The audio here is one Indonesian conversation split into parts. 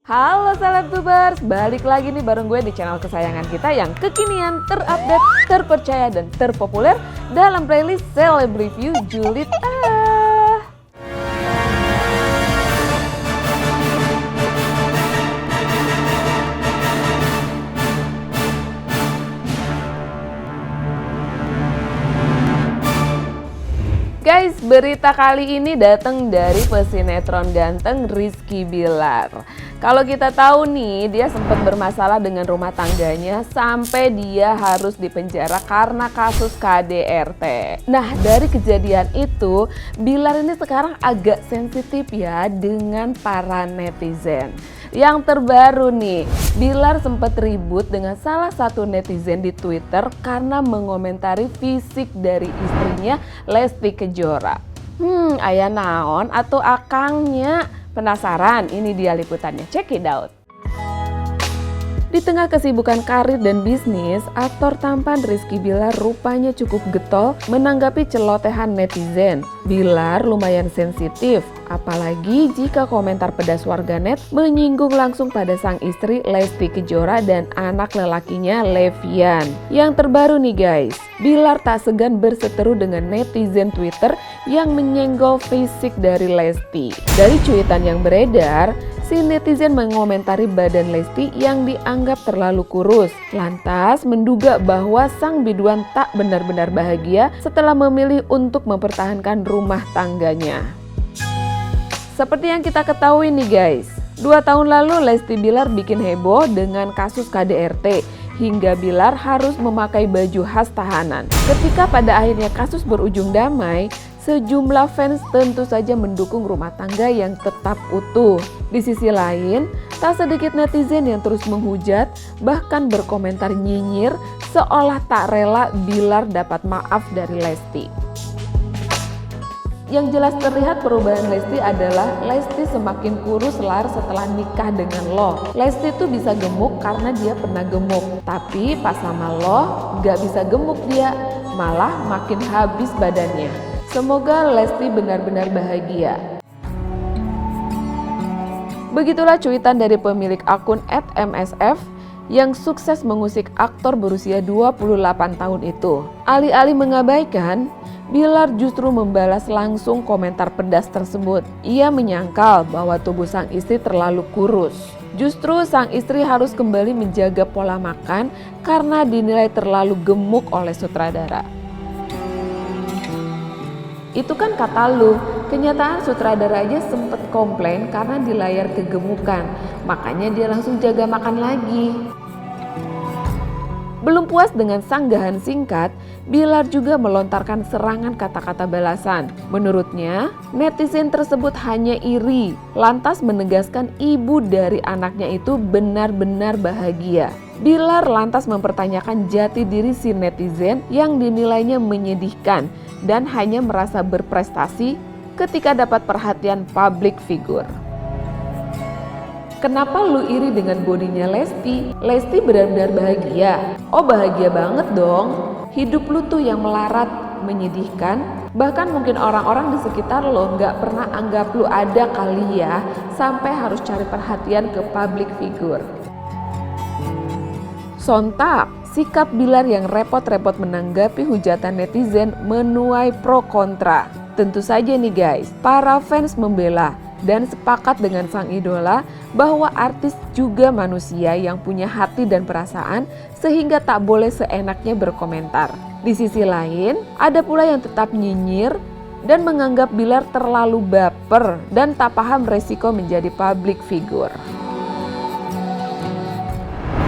Halo Selebtubers, balik lagi nih bareng gue di channel kesayangan kita yang kekinian, terupdate, terpercaya, dan terpopuler dalam playlist Celeb Review Julid. Guys, berita kali ini datang dari pesinetron ganteng Rizky Billar. Kalau kita tahu nih, dia sempat bermasalah dengan rumah tangganya sampai dia harus dipenjara karena kasus KDRT. Nah, dari kejadian itu, Billar ini sekarang agak sensitif ya dengan para netizen. Yang terbaru nih, Billar sempat ribut dengan salah satu netizen di Twitter karena mengomentari fisik dari istrinya Lesti Kejora. Aya naon atau akangnya? Penasaran? Ini dia liputannya, check it out. Di tengah kesibukan karir dan bisnis, aktor tampan Rizky Billar rupanya cukup getol menanggapi celotehan netizen. Billar lumayan sensitif, apalagi jika komentar pedas warganet menyinggung langsung pada sang istri Lesti Kejora dan anak lelakinya Levian. Yang terbaru nih guys, Billar tak segan berseteru dengan netizen Twitter yang menyenggol fisik dari Lesti. Dari cuitan yang beredar, si netizen mengomentari badan Lesti yang dianggap terlalu kurus. Lantas menduga bahwa sang biduan tak benar-benar bahagia setelah memilih untuk mempertahankan rumah tangganya. Seperti yang kita ketahui nih guys, 2 tahun lalu Lesti Billar bikin heboh dengan kasus KDRT hingga Billar harus memakai baju khas tahanan. Ketika pada akhirnya kasus berujung damai, sejumlah fans tentu saja mendukung rumah tangga yang tetap utuh. Di sisi lain, tak sedikit netizen yang terus menghujat, bahkan berkomentar nyinyir seolah tak rela Billar dapat maaf dari Lesti. Yang jelas terlihat perubahan Lesti adalah Lesti semakin kurus lar setelah nikah dengan Lo. Lesti tuh bisa gemuk karena dia pernah gemuk, tapi pas sama Lo gak bisa gemuk dia, malah makin habis badannya. Semoga Lesti benar-benar bahagia. Begitulah cuitan dari pemilik akun @msf yang sukses mengusik aktor berusia 28 tahun itu. Alih-alih mengabaikan, Billar justru membalas langsung komentar pedas tersebut. Ia menyangkal bahwa tubuh sang istri terlalu kurus. Justru sang istri harus kembali menjaga pola makan karena dinilai terlalu gemuk oleh sutradara. Itu kan kata lu, kenyataan sutradara aja sempet komplain karena di layar kegemukan, makanya dia langsung jaga makan lagi. Belum puas dengan sanggahan singkat, Billar juga melontarkan serangan kata-kata balasan. Menurutnya, netizen tersebut hanya iri, lantas menegaskan ibu dari anaknya itu benar-benar bahagia. Billar lantas mempertanyakan jati diri si netizen yang dinilainya menyedihkan dan hanya merasa berprestasi ketika dapat perhatian public figure. Kenapa lu iri dengan bodinya Lesti? Lesti benar-benar bahagia. Oh bahagia banget dong. Hidup lu tuh yang melarat, menyedihkan. Bahkan mungkin orang-orang di sekitar lo gak pernah anggap lu ada kali ya, sampai harus cari perhatian ke public figure. Sontak, sikap Billar yang repot-repot menanggapi hujatan netizen menuai pro kontra. Tentu saja nih guys, para fans membela dan sepakat dengan sang idola bahwa artis juga manusia yang punya hati dan perasaan sehingga tak boleh seenaknya berkomentar. Di sisi lain, ada pula yang tetap nyinyir dan menganggap Billar terlalu baper dan tak paham resiko menjadi public figure.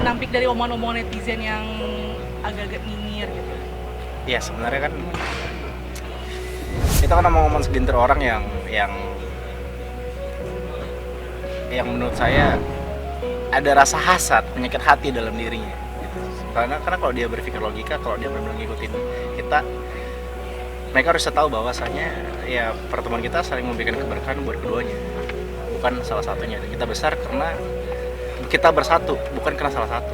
Menampik dari omongan-omongan netizen yang agak-agak nyinyir gitu. Ya sebenarnya kan itu kan omong-omong segelintir orang yang menurut saya ada rasa hasad, penyakit hati dalam dirinya. Gitu. Karena kalau dia berpikir logika, kalau dia benar-benar ngikutin kita, mereka harus tahu bahwasanya ya pertemuan kita saling memberikan keberkahan buat keduanya, bukan salah satunya. Kita besar karena kita bersatu, bukan karena salah satu.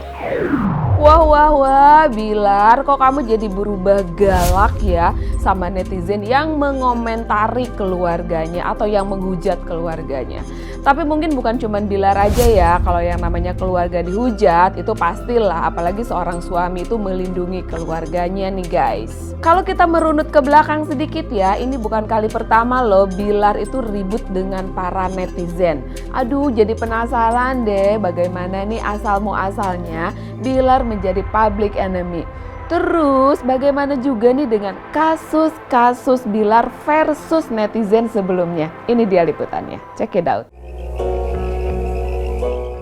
Wah, wah, wah, Bilar, kok kamu jadi berubah galak ya sama netizen yang mengomentari keluarganya atau yang menghujat keluarganya. Tapi mungkin bukan cuman Bilar aja ya, kalau yang namanya keluarga dihujat itu pastilah, apalagi seorang suami itu melindungi keluarganya nih guys. Kalau kita merunut ke belakang sedikit ya, ini bukan kali pertama loh Bilar itu ribut dengan para netizen. Aduh, jadi penasaran deh bagaimana nih asal muasalnya Bilar menjadi public enemy. Terus bagaimana juga nih dengan kasus-kasus Bilar versus netizen sebelumnya? Ini dia liputannya, check it out.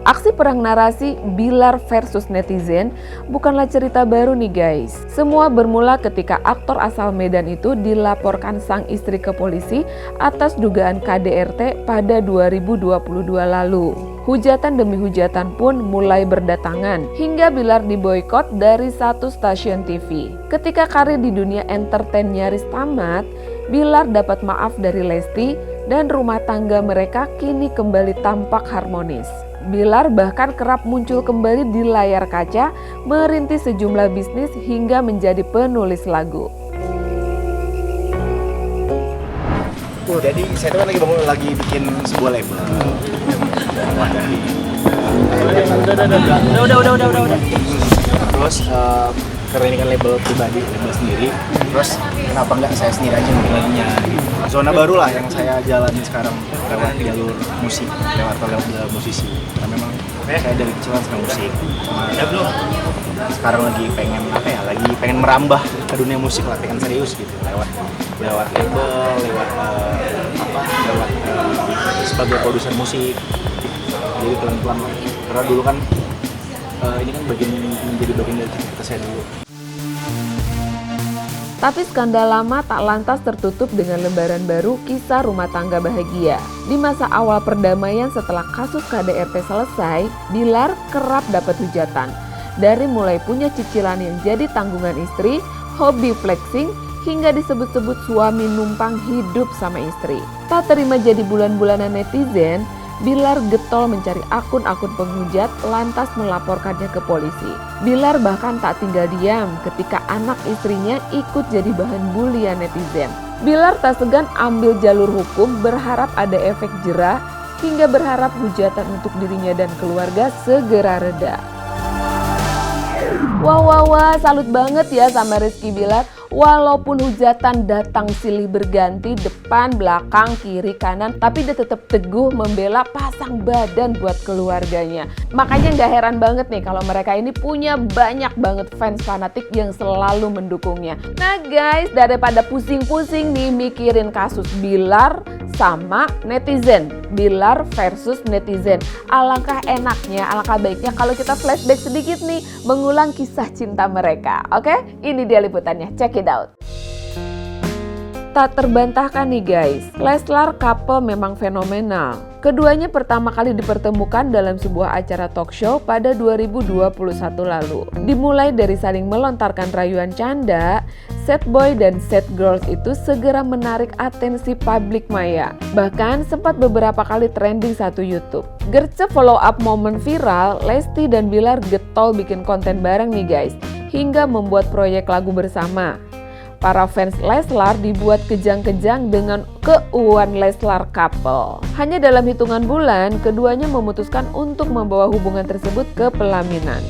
Aksi perang narasi Bilar versus netizen bukanlah cerita baru nih guys. Semua bermula ketika aktor asal Medan itu dilaporkan sang istri ke polisi atas dugaan KDRT pada 2022 lalu. Hujatan demi hujatan pun mulai berdatangan hingga Bilar diboikot dari satu stasiun TV. Ketika karir di dunia entertain nyaris tamat, Bilar dapat maaf dari Lesti dan rumah tangga mereka kini kembali tampak harmonis. Bilar bahkan kerap muncul kembali di layar kaca, merintis sejumlah bisnis hingga menjadi penulis lagu. Jadi saya tuh kan lagi bikin sebuah label. Udah. Terus karena ini kan label pribadi, label sendiri. Terus kenapa nggak saya sendiri aja bikin lagunya? Zona baru lah yang saya jalani sekarang lewat jalur musik, lewat jalur musisi. Karena memang saya dari kecil suka musik. Sekarang lagi pengen lagi pengen merambah ke dunia musik lah, pengen serius gitu lewat label, lewat sebagai produser musik. Jadi pelan-pelan lah. Karena dulu kan ini kan menjadi bagian dari cerita saya dulu. Tapi skandal lama tak lantas tertutup dengan lembaran baru kisah rumah tangga bahagia. Di masa awal perdamaian setelah kasus KDRT selesai, Bilar kerap dapat hujatan. Dari mulai punya cicilan yang jadi tanggungan istri, hobi flexing, hingga disebut-sebut suami numpang hidup sama istri. Tak terima jadi bulan-bulanan netizen, Bilar getol mencari akun-akun penghujat lantas melaporkannya ke polisi. Bilar bahkan tak tinggal diam ketika anak istrinya ikut jadi bahan bulian netizen. Bilar tak segan ambil jalur hukum berharap ada efek jera hingga berharap hujatan untuk dirinya dan keluarga segera reda. Wah, salut banget ya sama Rizky Bilar. Walaupun hujatan datang silih berganti depan, belakang, kiri, kanan, tapi dia tetap teguh membela pasang badan buat keluarganya. Makanya gak heran banget nih kalau mereka ini punya banyak banget fans fanatik yang selalu mendukungnya. Nah guys, daripada pusing-pusing nih mikirin kasus Bilar sama netizen, Bilar versus netizen, alangkah enaknya, alangkah baiknya kalau kita flashback sedikit nih, mengulang kisah cinta mereka. Oke, ini dia liputannya, check it out. Tak terbantahkan nih guys, Leslar couple memang fenomenal. Keduanya pertama kali dipertemukan dalam sebuah acara talk show pada 2021 lalu. Dimulai dari saling melontarkan rayuan canda, sad boy dan sad girls itu segera menarik atensi publik maya. Bahkan sempat beberapa kali trending satu YouTube. Gercep follow up momen viral, Lesti dan Bilar getol bikin konten bareng nih guys, hingga membuat proyek lagu bersama. Para fans Leslar dibuat kejang-kejang dengan keuuan Leslar couple. Hanya dalam hitungan bulan, keduanya memutuskan untuk membawa hubungan tersebut ke pelaminan.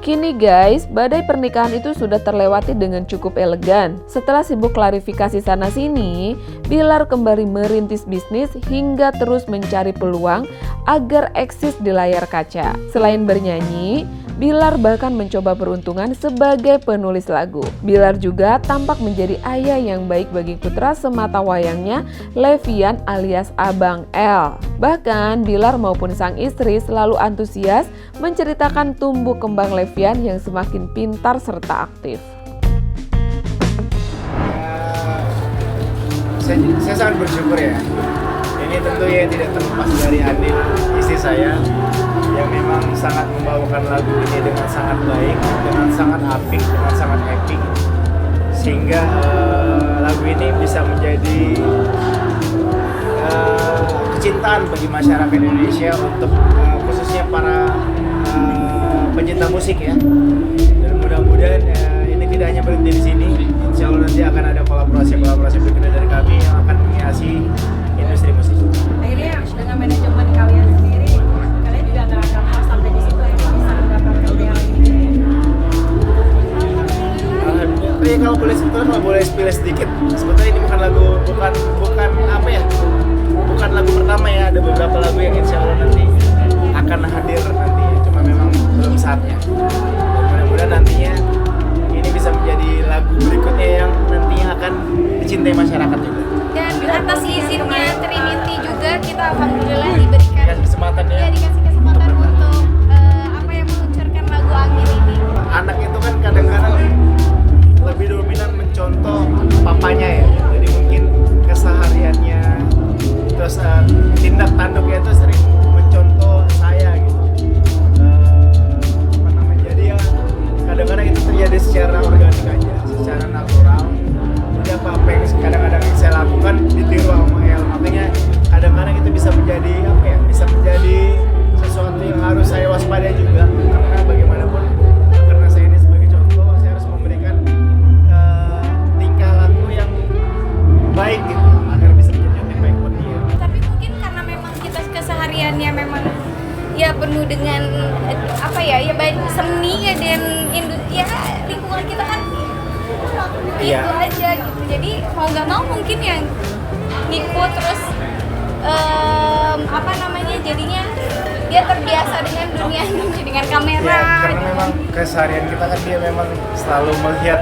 Kini guys, badai pernikahan itu sudah terlewati dengan cukup elegan. Setelah sibuk klarifikasi sana-sini, Bilar kembali merintis bisnis hingga terus mencari peluang agar eksis di layar kaca. Selain bernyanyi, Bilar bahkan mencoba peruntungan sebagai penulis lagu. Bilar juga tampak menjadi ayah yang baik bagi putra semata wayangnya, Levian alias Abang L. Bahkan Bilar maupun sang istri selalu antusias menceritakan tumbuh kembang Levian yang semakin pintar serta aktif. Saya sangat bersyukur ya. Ini tentunya tidak terlepas dari Adil, istri saya, yang memang sangat membawakan lagu ini dengan sangat baik, dengan sangat apik, dengan sangat epic, sehingga lagu ini bisa menjadi kecintaan bagi masyarakat Indonesia untuk khususnya para pencinta musik ya. Dan mudah-mudahan ini tidak hanya berhenti di sini. Insya Allah nanti akan ada kolaborasi berikutnya dari kami yang akan menghiasi industri musik. Akhirnya dengan manajemen kalian sendiri, kalian juga nggak akan mau sampai di situ ya, bisa mendapatkan yang ini. Tapi kalau boleh pilih sedikit, sebetulnya ini bukan apa ya, bukan lagu pertama ya, ada beberapa lagu yang insya Allah nanti akan hadir nanti, cuma memang belum saatnya. Dan mudah-mudahan nantinya ini bisa menjadi lagu berikutnya yang nantinya akan dicintai masyarakat juga. Dan atas izinnya Trinity juga kita alhamdulillah diberikan Dikasih kesempatan ya. dikasih kesempatan untuk meluncurkan lagu Angin ini. Anak itu kan kadang-kadang lebih dominan mencontoh papanya ya, jadi mungkin kesehariannya terus tindak tanduknya itu sering mencontoh saya gitu. Jadi ya kadang-kadang itu terjadi secara organik aja, secara natural. Jadi apa yang kadang-kadang saya lakukan ditiru sama El, makanya kadang-kadang itu bisa menjadi sesuatu yang harus saya waspadai juga, karena bagaimanapun karena saya ini sebagai contoh, saya harus memberikan tingkah laku yang baik gitu agar bisa menjadi yang baik buat dia. Tapi mungkin karena memang kita kesehariannya memang ya penuh dengan baik seni ya, dan lingkungan kita kan Iya. itu aja gitu. Jadi mau nggak mau mungkin yang ngikut terus jadinya dia terbiasa dengan dunia ini, dengan kamera. Ya, karena gitu. memang keseharian kita kan dia memang selalu melihat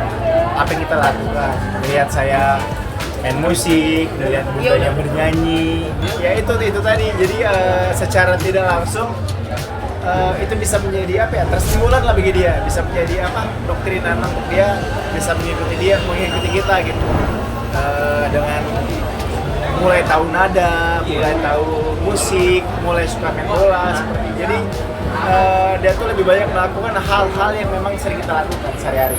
apa yang kita lakukan, melihat saya main musik, melihat bundanya bernyanyi, ya itu tadi. Jadi secara tidak langsung itu bisa menjadi terstimulan lah bagi dia, bisa menjadi doktrinan untuk dia, bisa mengikuti kita gitu, dengan mulai tahu nada, mulai tahu musik, mulai suka main bola seperti. Jadi dia tuh lebih banyak melakukan hal-hal yang memang sering kita lakukan sehari-hari.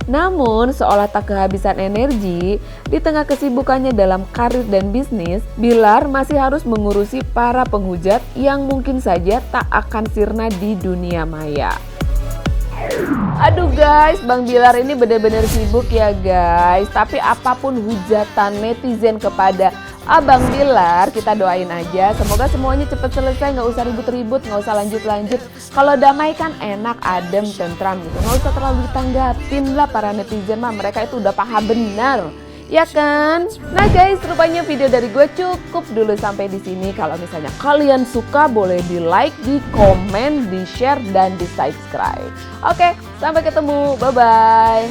Namun, seolah tak kehabisan energi, di tengah kesibukannya dalam karir dan bisnis, Bilar masih harus mengurusi para penghujat yang mungkin saja tak akan sirna di dunia maya. Aduh guys, Bang Bilar ini benar-benar sibuk ya guys. Tapi apapun hujatan netizen kepada Abang Bilar, kita doain aja. Semoga semuanya cepat selesai, nggak usah ribut-ribut, nggak usah lanjut-lanjut. Kalau damai kan enak, adem, tentram gitu. Nggak usah terlalu ditanggapin lah para netizen mah, mereka itu udah paham benar. Ya kan? Nah guys, rupanya video dari gue cukup dulu sampai di sini. Kalau misalnya kalian suka, boleh di like, di komen, di share, dan di subscribe. Oke, sampai ketemu. Bye-bye.